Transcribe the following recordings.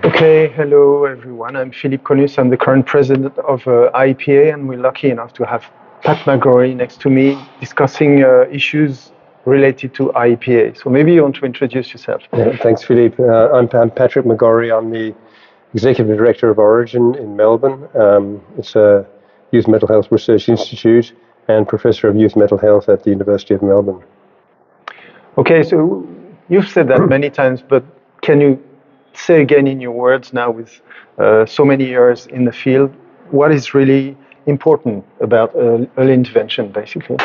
Okay, hello everyone. I'm Philippe Conus. I'm the current president of IEPA, and we're lucky enough to have Pat McGorry next to me discussing issues related to IEPA. So maybe you want to introduce yourself. Yeah, thanks, Philippe. I'm Patrick McGorry. I'm the executive director of Origin in Melbourne. It's a youth mental health research institute and professor of youth mental health at the University of Melbourne. Okay, so you've said that many times, but can you say again in your words now with so many years in the field, what is really important about early intervention, basically?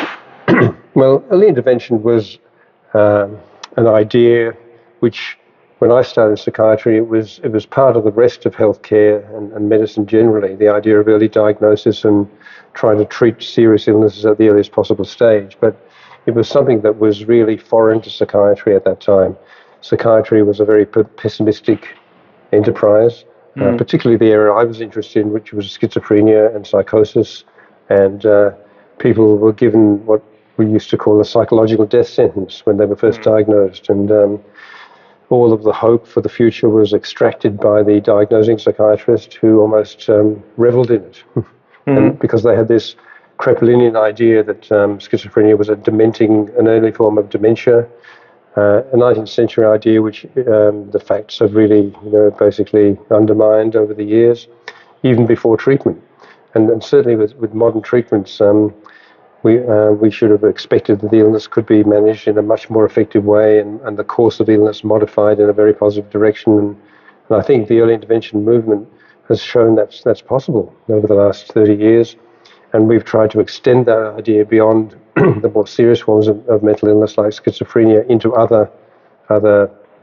Well, early intervention was an idea which, when I started psychiatry, it was part of the rest of healthcare and medicine generally, the idea of early diagnosis and trying to treat serious illnesses at the earliest possible stage. But it was something that was really foreign to psychiatry at that time. Psychiatry was a very pessimistic enterprise, particularly the area I was interested in, which was schizophrenia and psychosis. And people were given what we used to call a psychological death sentence when they were first diagnosed. And all of the hope for the future was extracted by the diagnosing psychiatrist, who almost reveled in it. And because they had this Krepelinian idea that schizophrenia was an early form of dementia, a 19th century idea which the facts have really, basically undermined over the years, even before treatment. And certainly with modern treatments, we should have expected that the illness could be managed in a much more effective way and the course of the illness modified in a very positive direction. And I think the early intervention movement has shown that's possible over the last 30 years. And we've tried to extend that idea beyond the more serious forms of mental illness like schizophrenia into other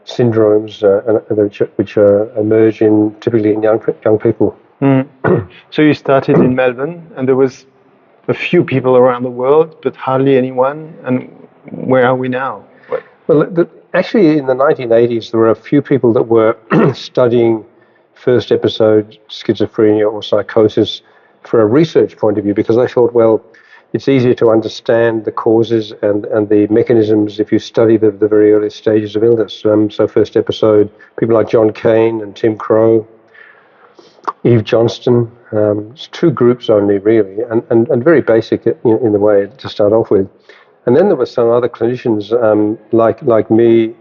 syndromes which emerge typically in young people. So you started in Melbourne, and there was a few people around the world, but hardly anyone. And where are we now? Well, actually, in the 1980s, there were a few people that were studying first episode schizophrenia or psychosis for a research point of view, because I thought, well, it's easier to understand the causes and the mechanisms if you study the very early stages of illness. So first episode, people like John Kane and Tim Crow, Eve Johnston, it's two groups only really, and very basic in the way to start off with. And then there were some other clinicians like me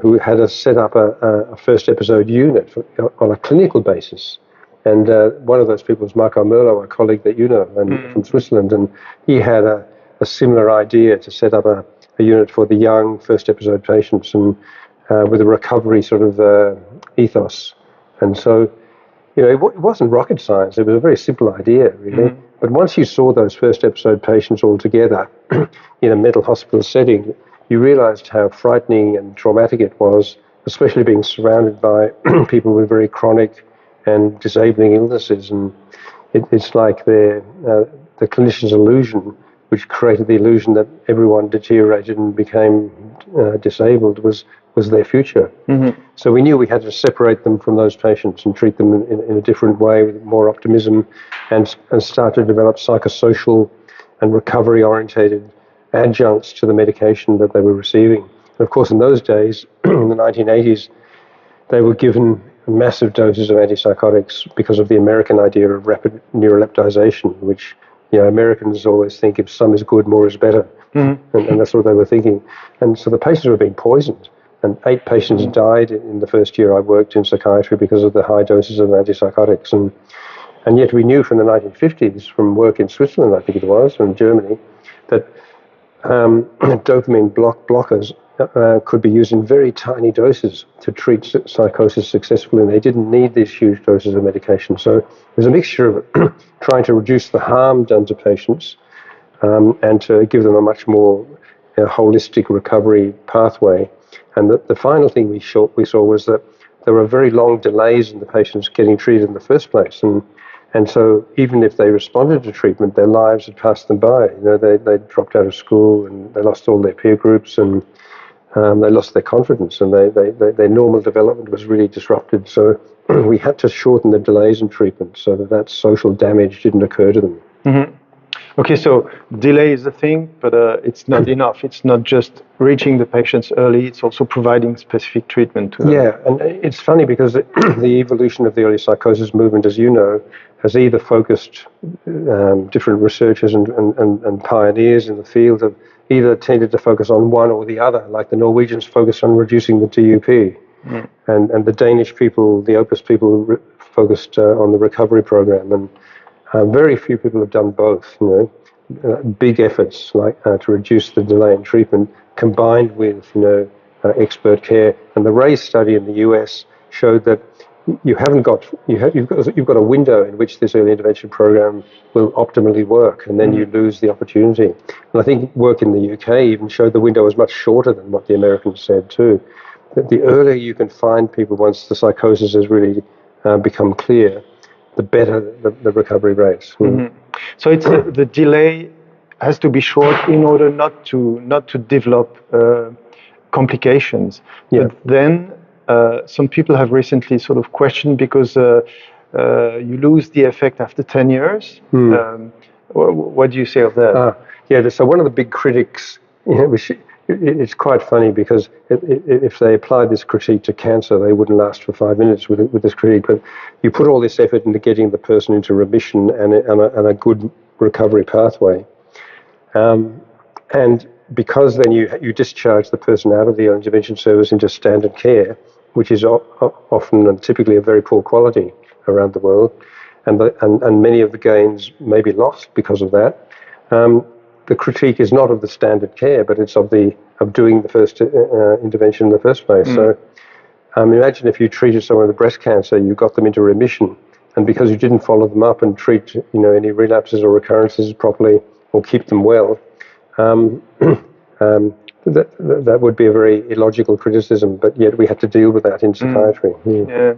who had set up a first episode unit on a clinical basis. And one of those people was Marco Merlo, a colleague that you know, from Switzerland, and he had a similar idea to set up a unit for the young first episode patients and with a recovery sort of ethos. And so, it wasn't rocket science. It was a very simple idea, really. But once you saw those first episode patients all together in a mental hospital setting, you realized how frightening and traumatic it was, especially being surrounded by people with very chronic and disabling illnesses. And it's like the clinician's illusion, which created the illusion that everyone deteriorated and became disabled, was their future. So we knew we had to separate them from those patients and treat them in a different way with more optimism and start to develop psychosocial and recovery-orientated adjuncts to the medication that they were receiving. And of course, in those days, in the 1980s, they were given massive doses of antipsychotics because of the American idea of rapid neuroleptization, which Americans always think if some is good, more is better. And that's what they were thinking. And so the patients were being poisoned. And 8 patients died in the first year I worked in psychiatry because of the high doses of antipsychotics. And yet we knew from the 1950s, from work in Switzerland, I think it was, and Germany, that dopamine blockers could be used in very tiny doses to treat psychosis successfully, and they didn't need these huge doses of medication. So there's a mixture of trying to reduce the harm done to patients and to give them a much more holistic recovery pathway. And the final thing we saw was that there were very long delays in the patients getting treated in the first place. And so even if they responded to treatment, their lives had passed them by. They dropped out of school and they lost all their peer groups and they lost their confidence and their normal development was really disrupted. So we had to shorten the delays in treatment so that social damage didn't occur to them. Okay, so delay is a thing, but it's not enough. It's not just reaching the patients early, it's also providing specific treatment to them. Yeah, and it's funny because the evolution of the early psychosis movement, as you know, has either focused different researchers and pioneers in the field have either tended to focus on one or the other, like the Norwegians focused on reducing the DUP, and the Danish people, the Opus people, focused on the recovery program, and very few people have done both. Big efforts like to reduce the delay in treatment, combined with expert care. And the RAISE study in the US showed that you've got a window in which this early intervention program will optimally work, and then you lose the opportunity. And I think work in the UK even showed the window was much shorter than what the Americans said too. That the earlier you can find people once the psychosis has really become clear, the better the recovery rates. So it's the delay has to be short in order not to develop complications. Yeah. But then some people have recently sort of questioned because you lose the effect after 10 years. What do you say of that? Yeah, so one of the big critics, it's quite funny because if they applied this critique to cancer, they wouldn't last for 5 minutes with this critique. But you put all this effort into getting the person into remission and a good recovery pathway. And because then you discharge the person out of the intervention service into standard care, which is often and typically of very poor quality around the world, and many of the gains may be lost because of that. The critique is not of the standard care, but it's of doing the first intervention in the first place. So imagine if you treated someone with breast cancer, you got them into remission, and because you didn't follow them up and treat any relapses or recurrences properly or keep them well, that would be a very illogical criticism, but yet we had to deal with that in psychiatry. Yeah.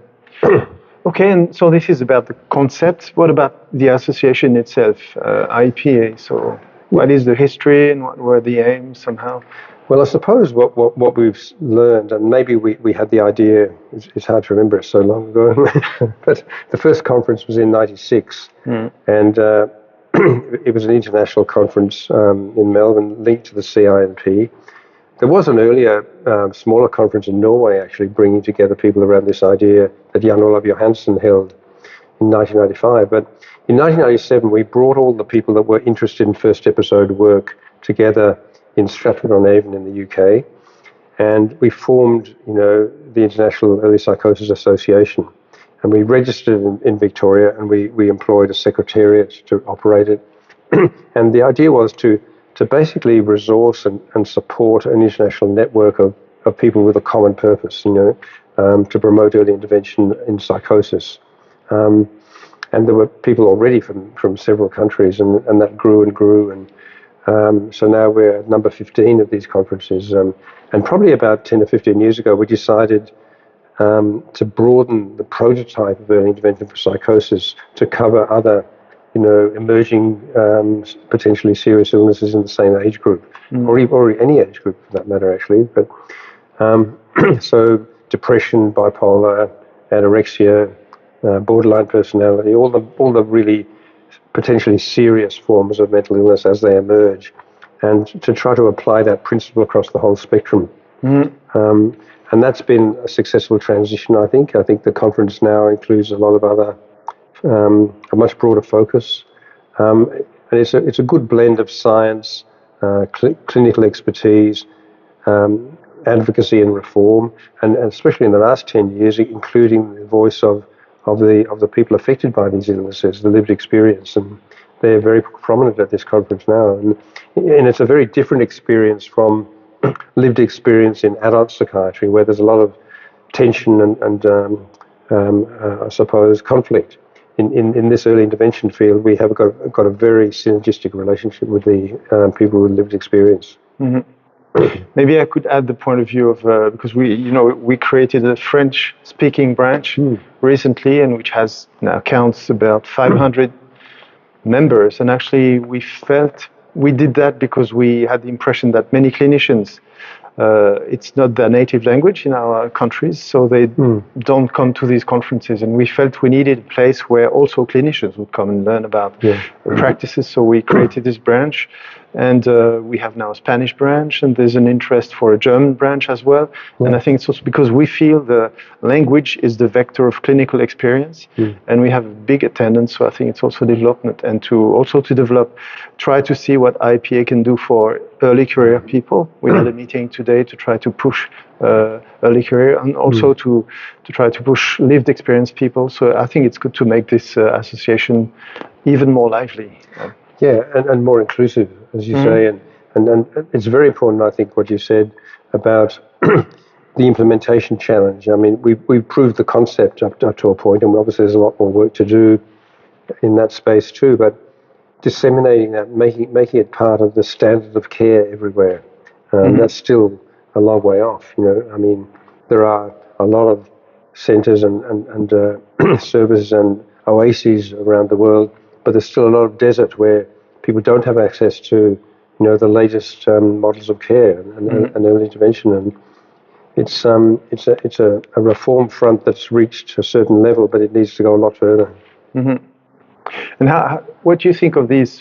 Okay, and so this is about the concept. What about the association itself, IEPA? So what is the history and what were the aims somehow? Well, I suppose what we've learned, and maybe we had the idea, it's hard to remember, it's so long ago, but the first conference was in 96, and it was an international conference in Melbourne linked to the CINP. There was an earlier, smaller conference in Norway actually bringing together people around this idea that Jan Olav Johansen held in 1995. But in 1997, we brought all the people that were interested in first episode work together in Stratford-on-Avon in the UK, and we formed, the International Early Psychosis Association. And we registered in Victoria, and we employed a secretariat to operate it. And the idea was to basically resource and support an international network of people with a common purpose, to promote early intervention in psychosis. And there were people already from several countries, and that grew and grew. And so now we're at number 15 of these conferences. And probably about 10 or 15 years ago, we decided to broaden the prototype of early intervention for psychosis to cover other, emerging, potentially serious illnesses in the same age group, or any age group for that matter, actually. But so depression, bipolar, anorexia, borderline personality, all the really potentially serious forms of mental illness as they emerge, and to try to apply that principle across the whole spectrum. And that's been a successful transition, I think. I think the conference now includes a lot of other, a much broader focus. And it's a good blend of science, clinical expertise, advocacy and reform, and especially in the last 10 years, including the voice of the people affected by these illnesses, the lived experience. And they're very prominent at this conference now. And it's a very different experience from lived experience in adult psychiatry, where there's a lot of tension and I suppose, conflict. In this early intervention field, we have got a very synergistic relationship with the people with lived experience. Maybe I could add the point of view of because we created a French-speaking branch recently, and which has now counts about 500 members, and actually we felt we did that because we had the impression that many clinicians, it's not their native language in our countries, so they don't come to these conferences. And we felt we needed a place where also clinicians would come and learn about practices. So we created this branch, and we have now a Spanish branch, and there's an interest for a German branch as well. And I think it's also because we feel the language is the vector of clinical experience, and we have a big attendance. So I think it's also development, and to develop, try to see what IEPA can do for early career people. We had a meeting today to try to push early career, and also to try to push lived experience people. So I think it's good to make this association even more lively. Yeah, and more inclusive, as you say, and it's very important, I think, what you said about the implementation challenge. I mean, we've proved the concept up to a point, and obviously there's a lot more work to do in that space too, but disseminating that, making it part of the standard of care everywhere, that's still a long way off. I mean, there are a lot of centres and services and oases around the world, but there's still a lot of desert where people don't have access to, the latest models of care and early intervention. And it's a reform front that's reached a certain level, but it needs to go a lot further. And what do you think of these,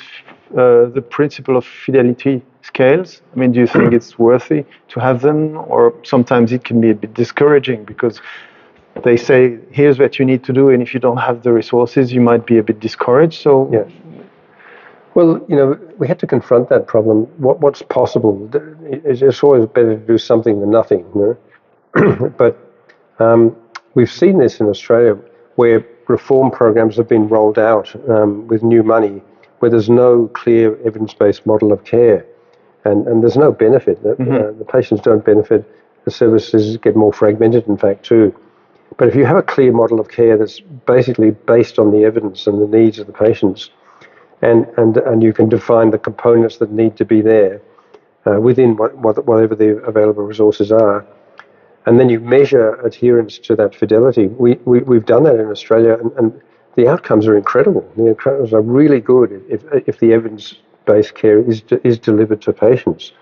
the principle of fidelity scales? I mean, do you think it's worthy to have them, or sometimes it can be a bit discouraging because they say, here's what you need to do, and if you don't have the resources, you might be a bit discouraged. So, well, we had to confront that problem. What's possible? It's always better to do something than nothing. But we've seen this in Australia, where reform programs have been rolled out with new money, where there's no clear evidence-based model of care, and there's no benefit. The patients don't benefit. The services get more fragmented, in fact, too. But if you have a clear model of care that's basically based on the evidence and the needs of the patients, and you can define the components that need to be there within whatever the available resources are, and then you measure adherence to that fidelity. We've done that in Australia, and the outcomes are incredible. The outcomes are really good if the evidence-based care is delivered to patients.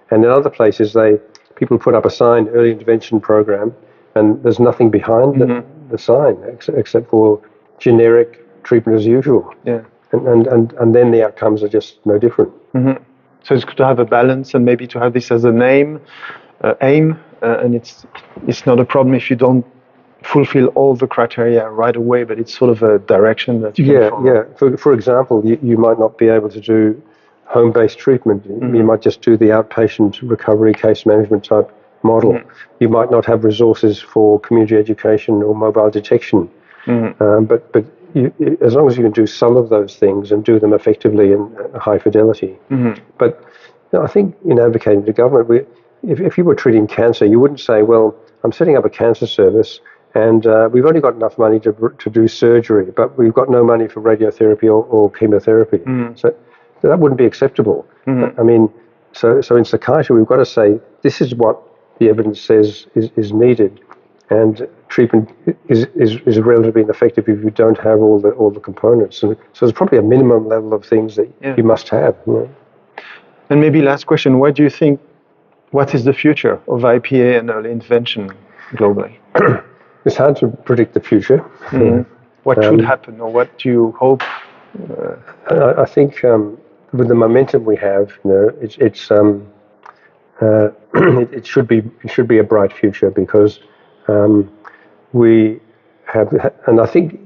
And in other places, people put up a sign, early intervention program, and there's nothing behind the sign except for generic treatment as usual. Yeah. And then the outcomes are just no different. So it's good to have a balance, and maybe to have this as an aim, and it's not a problem if you don't fulfill all the criteria right away, but it's sort of a direction that you can follow. Yeah. For example, you might not be able to do home-based treatment. You might just do the outpatient recovery case management type model. You might not have resources for community education or mobile detection, but as long as you can do some of those things and do them effectively and high fidelity. But I think in advocating to government, if you were treating cancer, you wouldn't say, well, I'm setting up a cancer service and we've only got enough money to do surgery, but we've got no money for radiotherapy or chemotherapy. So that wouldn't be acceptable. I mean, so in psychiatry, we've got to say, this is what the evidence says is needed. And treatment is relatively ineffective if you don't have all the components. And so there's probably a minimum level of things that you must have. And maybe last question, what do you think, what is the future of IPA and early intervention globally? It's hard to predict the future. What should happen, or what do you hope? I think with the momentum we have, it should be a bright future, because we have, and I think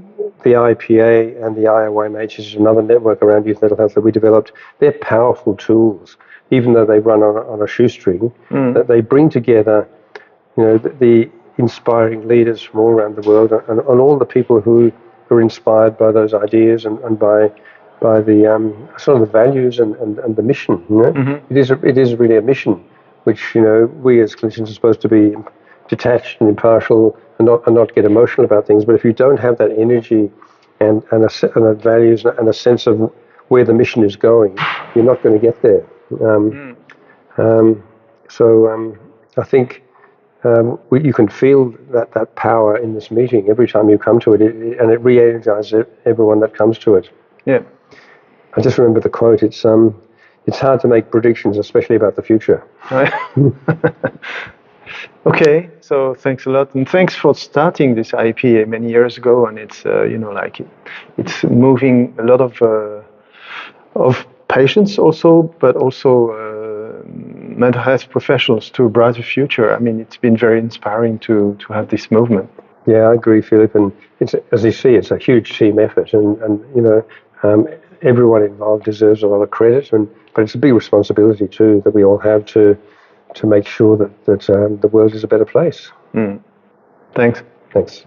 the IEPA and the IOMH is another network around youth mental health that we developed. They're powerful tools, even though they run on a shoestring. That they bring together, the inspiring leaders from all around the world, and all the people who are inspired by those ideas and by the sort of the values and the mission. It is really a mission, which we as clinicians are supposed to be detached and impartial and not get emotional about things. But if you don't have that energy and a values and a sense of where the mission is going, you're not going to get there. So I think you can feel that power in this meeting every time you come to it, and it re-energizes everyone that comes to it. Yeah. I just remember the quote. It's it's hard to make predictions, especially about the future. Right. Okay, so thanks a lot, and thanks for starting this IEPA many years ago. And it's it's moving a lot of patients also, but also mental health professionals to a brighter future. I mean, it's been very inspiring to have this movement. Yeah, I agree, Philip. And it's, as you see, it's a huge team effort, and everyone involved deserves a lot of credit. But it's a big responsibility too that we all have to make sure that the world is a better place. Thanks. Thanks.